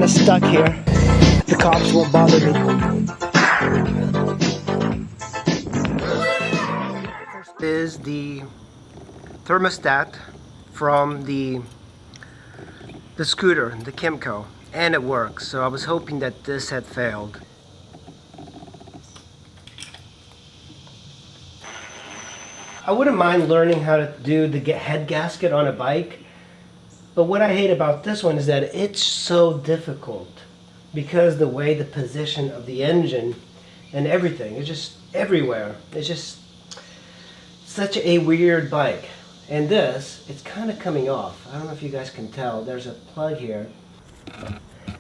stuck here. The cops won't bother me. Is the thermostat from the scooter, the Kymco, and it works. So I was hoping that this had failed. I wouldn't mind learning how to do the head gasket on a bike, but what I hate about this one is that it's so difficult because the way the position of the engine and everything is just everywhere. It's just such a weird bike. And this, it's kind of coming off. I don't know if you guys can tell. There's a plug here.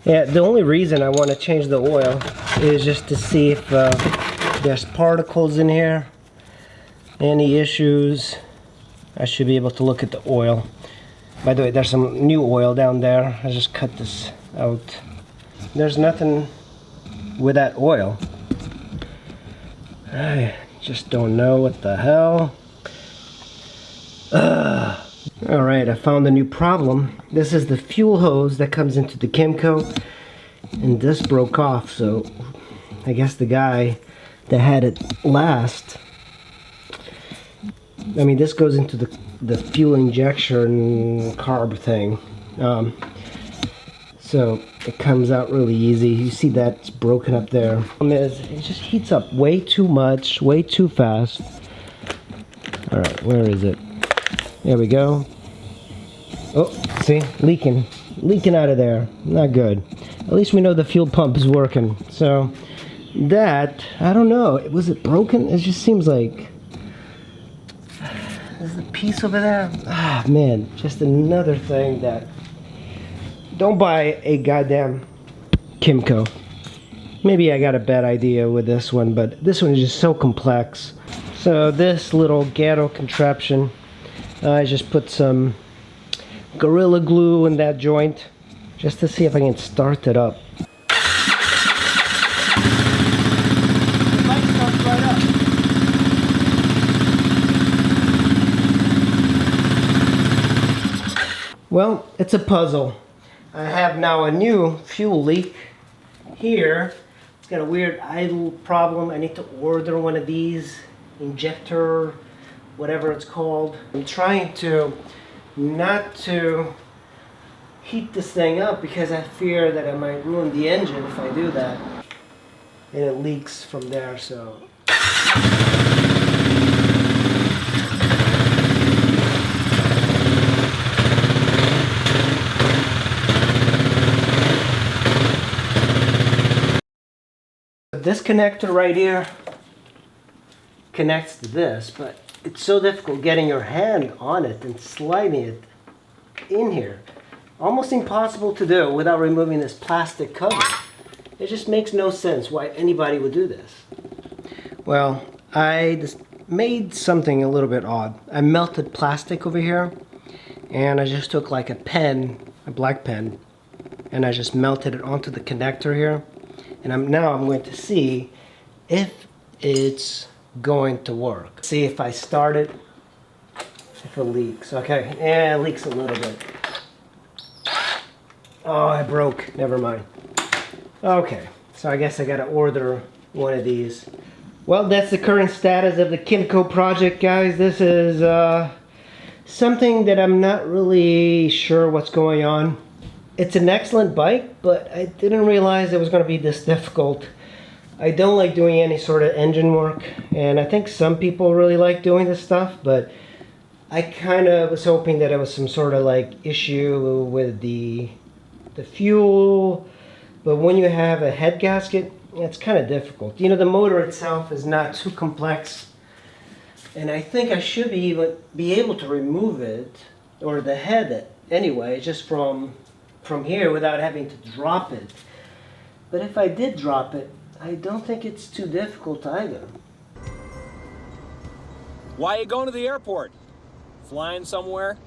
Yeah, the only reason I want to change the oil is just to see if there's particles in here. Any issues. I should be able to look at the oil. By the way, there's some new oil down there. I just cut this out. There's nothing with that oil. I just don't know what the hell. Alright, I found a new problem. This is the fuel hose that comes into the Kymco, and this broke off, so I guess the guy that had it last, I mean, this goes into the fuel injection carb thing. So it comes out really easy. You see that's broken up there. It just heats up way too much, way too fast. Alright, where is it? There we go. Oh, see? Leaking out of there. Not good. At least we know the fuel pump is working. So that, I don't know. Was it broken? It just seems like... There's a piece over there. Ah, man. Just another thing that... Don't buy a goddamn Kymco. Maybe I got a bad idea with this one, but this one is just so complex. So this little ghetto contraption, I just put some Gorilla Glue in that joint just to see if I can start it up. It might start right up. Well, it's a puzzle. I have now a new fuel leak here. It's got a weird idle problem. I need to order one of these injector, whatever it's called. I'm trying to not to heat this thing up because I fear that I might ruin the engine if I do that. And it leaks from there, so. This connector right here connects to this, but it's so difficult getting your hand on it and sliding it in here. Almost impossible to do without removing this plastic cover. It just makes no sense why anybody would do this. Well, I just made something a little bit odd. I melted plastic over here, and I just took like a pen, a black pen, and I just melted it onto the connector here. And now I'm going to see if it's going to work. See if I start it, if it leaks. Okay, yeah, it leaks a little bit. Oh, it broke. Never mind. Okay, so I guess I gotta order one of these. Well, that's the current status of the Kymco project, guys. This is something that I'm not really sure what's going on. It's an excellent bike, but I didn't realize it was going to be this difficult. I don't like doing any sort of engine work, and I think some people really like doing this stuff, but I kind of was hoping that it was some sort of like issue with the fuel, but when you have a head gasket, it's kind of difficult. You know, the motor itself is not too complex, and I think I should be able to remove it, or the head anyway, just from here without having to drop it. But if I did drop it, I don't think it's too difficult either. Why are you going to the airport? Flying somewhere?